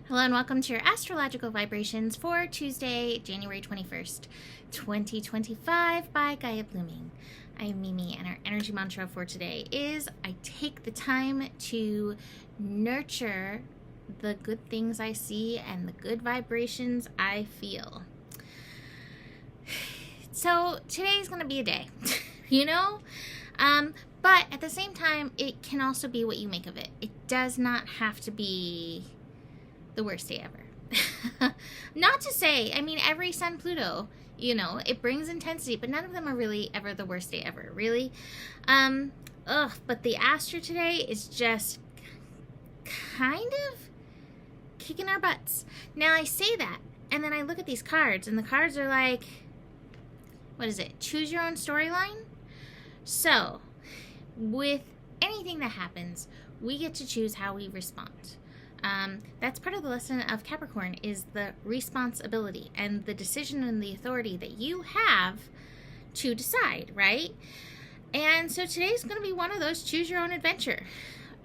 Hello and welcome to your astrological vibrations for Tuesday, January 21st, 2025 by Gaia Blooming. I'm Mimi, and our energy mantra for today is I take the time to nurture the good things I see and the good vibrations I feel. So today's going to be a day, but at the same time, it can also be what you make of it. It does not have to be the worst day ever. Not to say, every Sun Pluto, it brings intensity, but none of them are really ever the worst day ever, really. But the Astro today is just kind of kicking our butts. Now I say that, and then I look at these cards, and the cards are like, what is it? Choose your own storyline. So, with anything that happens, we get to choose how we respond. That's part of the lesson of Capricorn, is the responsibility and the decision and the authority that you have to decide, right? And so today's going to be one of those choose your own adventure.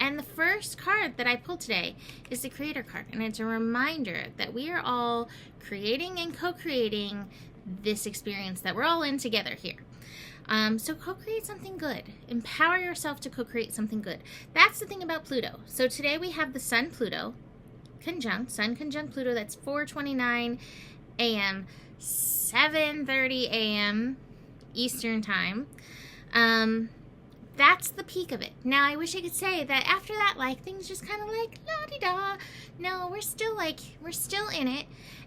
And the first card that I pulled today is the Creator card, and it's a reminder that we are all creating and co-creating this experience that we're all in together here. So co-create something good. Empower yourself to co-create something good. That's the thing about Pluto. So today we have the Sun Pluto conjunct, Sun conjunct Pluto. That's 4:29 a.m., 7:30 a.m. Eastern time. That's the peak of it. Now I wish I could say that after that, things just kind of la-di-da. No, we're still in it.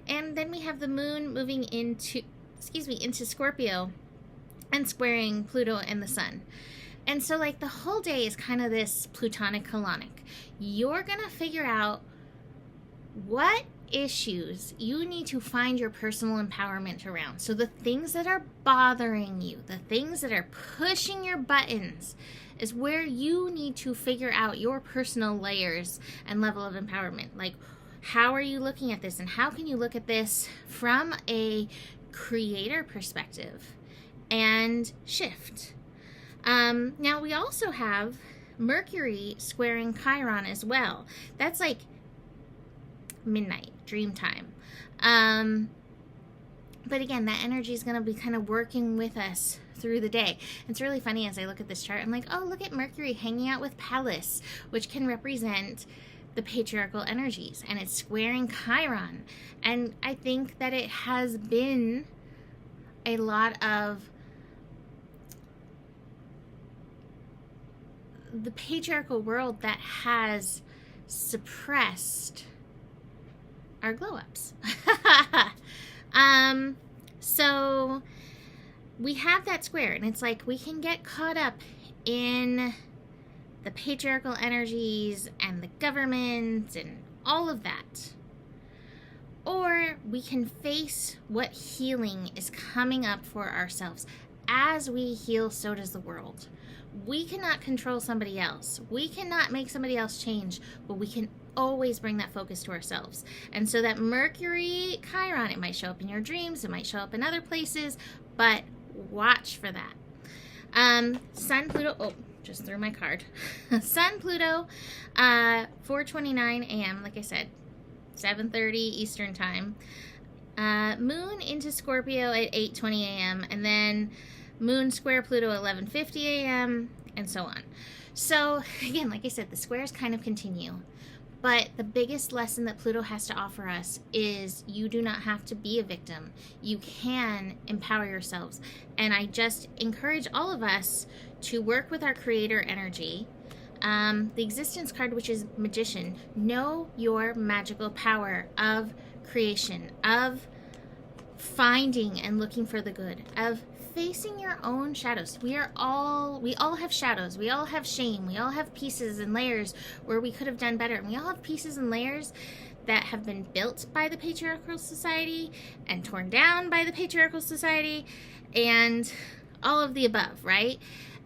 And then we have the moon moving into Scorpio and squaring Pluto and the sun. And so the whole day is kind of this Plutonic colonic. You're going to figure out what issues you need to find your personal empowerment around. So the things that are bothering you, the things that are pushing your buttons, is where you need to figure out your personal layers and level of empowerment. How are you looking at this, and how can you look at this from a creator perspective and shift? Now we also have Mercury squaring Chiron as well. That's midnight, dream time. But again, that energy is going to be kind of working with us through the day. It's really funny as I look at this chart. I'm like, oh, look at Mercury hanging out with Pallas, which can represent the patriarchal energies, and it's squaring Chiron. And I think that it has been a lot of the patriarchal world that has suppressed our glow-ups. So we have that square, and it's we can get caught up in the patriarchal energies and the government and all of that. Or we can face what healing is coming up for ourselves. As we heal, so does the world. We cannot control somebody else. We cannot make somebody else change, but we can always bring that focus to ourselves. And so that Mercury Chiron, it might show up in your dreams, it might show up in other places, but watch for that. Sun Pluto, just threw my card. Sun Pluto, 4:29 a.m., like I said, 7:30 Eastern time. Moon into Scorpio at 8:20 a.m., and then Moon square Pluto 11:50 a.m., and so on. So again, like I said, the squares kind of continue. But the biggest lesson that Pluto has to offer us is you do not have to be a victim. You can empower yourselves. And I just encourage all of us to work with our creator energy. The existence card, which is Magician, know your magical power of creation, of finding and looking for the good, of facing your own shadows. We all have shadows. We all have shame. We all have pieces and layers where we could have done better. And we all have pieces and layers that have been built by the patriarchal society and torn down by the patriarchal society and all of the above, right?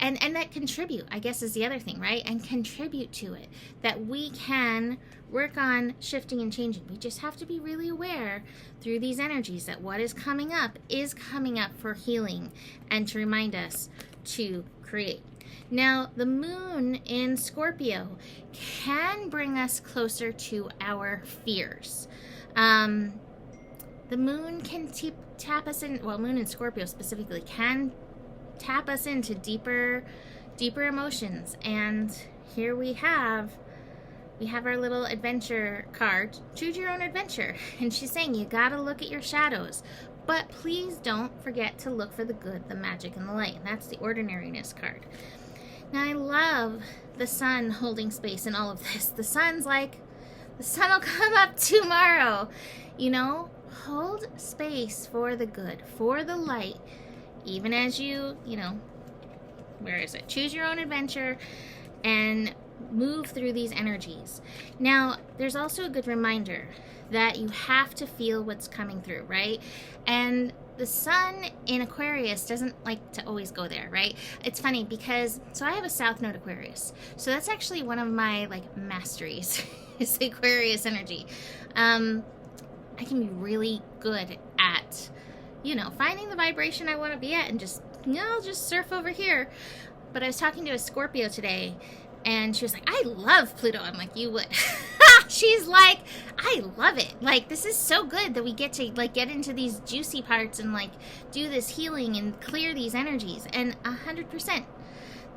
And that contribute, I guess, is the other thing, right? And contribute to it. That we can work on shifting and changing. We just have to be really aware through these energies that what is coming up for healing, and to remind us to create. Now, the moon in Scorpio can bring us closer to our fears. The moon can tap us in, well, moon in Scorpio specifically can tap us into deeper emotions. And here we have our little adventure card, choose your own adventure. And she's saying you gotta look at your shadows, but please don't forget to look for the good, the magic, and the light. And that's the ordinariness card. Now, I love the sun holding space in all of this. The sun's like, the sun will come up tomorrow. You know, hold space for the good, for the light, even as you know, where is it? Choose your own adventure and move through these energies. Now, there's also a good reminder that you have to feel what's coming through, right? And the sun in Aquarius doesn't like to always go there, right? It's funny because, so I have a South Node Aquarius. So that's actually one of my like masteries is the Aquarius energy. I can be really good at, you know, finding the vibration I want to be at and just, you know, I'll just surf over here. But I was talking to a Scorpio today and she was like, I love Pluto. I'm like, you would. She's like, I love it. Like, this is so good that we get to like get into these juicy parts and like do this healing and clear these energies. And 100%,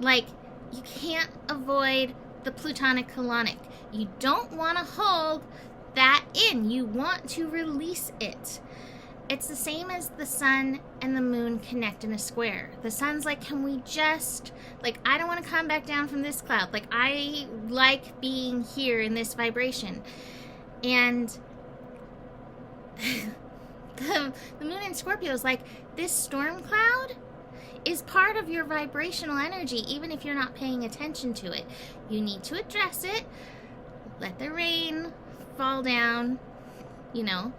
like, you can't avoid the Plutonic colonic. You don't want to hold that in. You want to release it. It's the same as the sun and the moon connect in a square. The sun's like, can we just, like, I don't want to come back down from this cloud. Like, I like being here in this vibration. And the moon in Scorpio is like, this storm cloud is part of your vibrational energy, even if you're not paying attention to it. You need to address it, let the rain fall down, you know,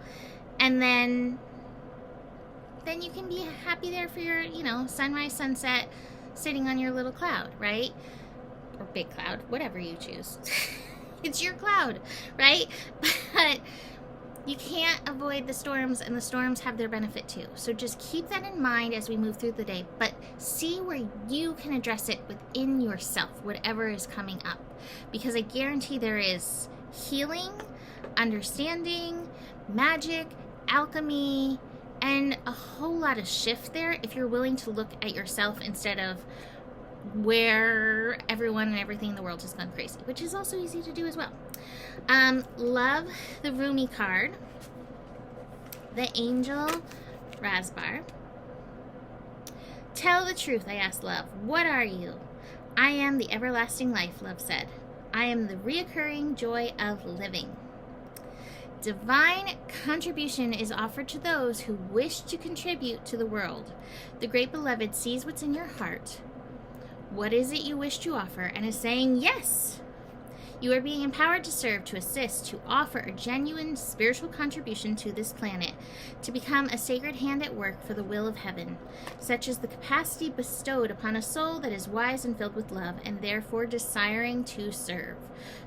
and then you can be happy there for your, you know, sunrise, sunset, sitting on your little cloud, right? Or big cloud, whatever you choose. It's your cloud, right? But you can't avoid the storms, and the storms have their benefit too. So just keep that in mind as we move through the day, but see where you can address it within yourself, whatever is coming up. Because I guarantee there is healing, understanding, magic, alchemy, and a whole lot of shift there if you're willing to look at yourself instead of where everyone and everything in the world has gone crazy, which is also easy to do as well. Love the Rumi card, the angel Rasbar. Tell the truth, I asked Love. What are you? I am the everlasting life, Love said. I am the reoccurring joy of living. Divine contribution is offered to those who wish to contribute to the world. The Great Beloved sees what's in your heart. What is it you wish to offer, and is saying yes. You are being empowered to serve, to assist, to offer a genuine spiritual contribution to this planet, to become a sacred hand at work for the will of heaven. Such is the capacity bestowed upon a soul that is wise and filled with love, and therefore desiring to serve.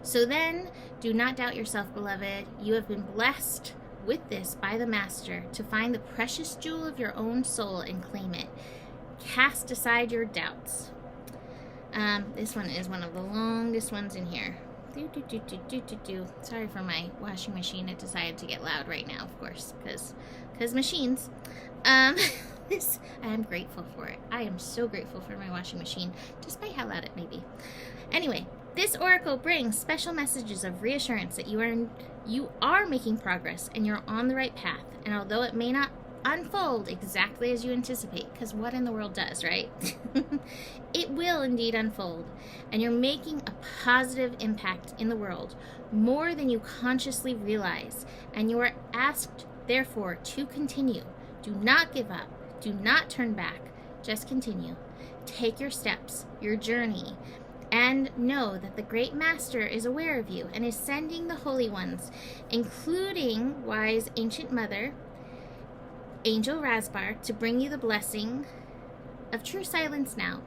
So then, do not doubt yourself, beloved. You have been blessed with this by the Master to find the precious jewel of your own soul and claim it. Cast aside your doubts. This one is one of the longest ones in here. Sorry for my washing machine. It decided to get loud right now, of course, because machines. I am grateful for it. I am so grateful for my washing machine, despite how loud it may be. Anyway, this oracle brings special messages of reassurance that you are making progress and you're on the right path. And although it may not unfold exactly as you anticipate, because what in the world does, right? It will indeed unfold, and you're making a positive impact in the world, more than you consciously realize, and you are asked, therefore, to continue. Do not give up. Do not turn back. Just continue. Take your steps, your journey, and know that the Great Master is aware of you and is sending the Holy Ones, including Wise Ancient Mother, Angel Rasbar, to bring you the blessing of true silence now.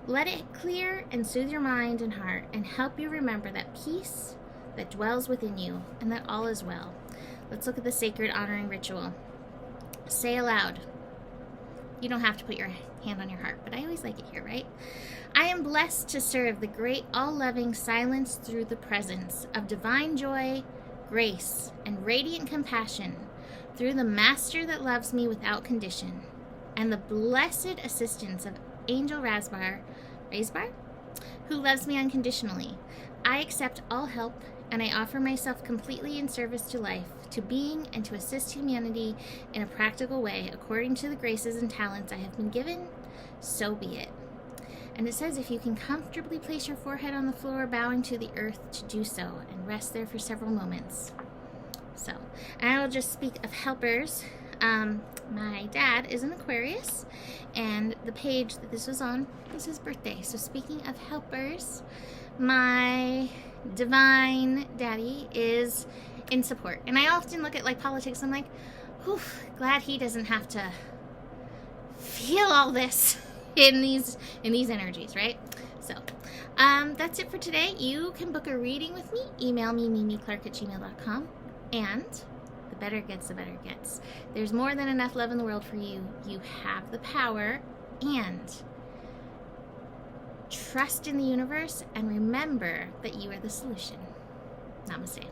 Let it clear and soothe your mind and heart and help you remember that peace that dwells within you and that all is well. Let's look at the sacred honoring ritual. Say aloud, You don't have to put your hand on your heart, but I always like it here, right? I am blessed to serve the great, all-loving silence through the presence of divine joy, grace, and radiant compassion through the Master that loves me without condition, and the blessed assistance of Angel Razbar, who loves me unconditionally. I accept all help, and I offer myself completely in service to life, to being, and to assist humanity in a practical way according to the graces and talents I have been given. So be it. And it says if you can comfortably place your forehead on the floor, bowing to the earth, to do so, and rest there for several moments. So, and I will just speak of helpers. My dad is an Aquarius, and the page that this was on was his birthday. So speaking of helpers, my divine daddy is in support. And I often look at like politics, I'm like, whew, glad he doesn't have to feel all this in these energies, right? So that's it for today. You can book a reading with me. Email me, mimiclark@gmail.com. And the better it gets, the better it gets. There's more than enough love in the world for you. You have the power, and trust in the universe, and remember that you are the solution. Namaste.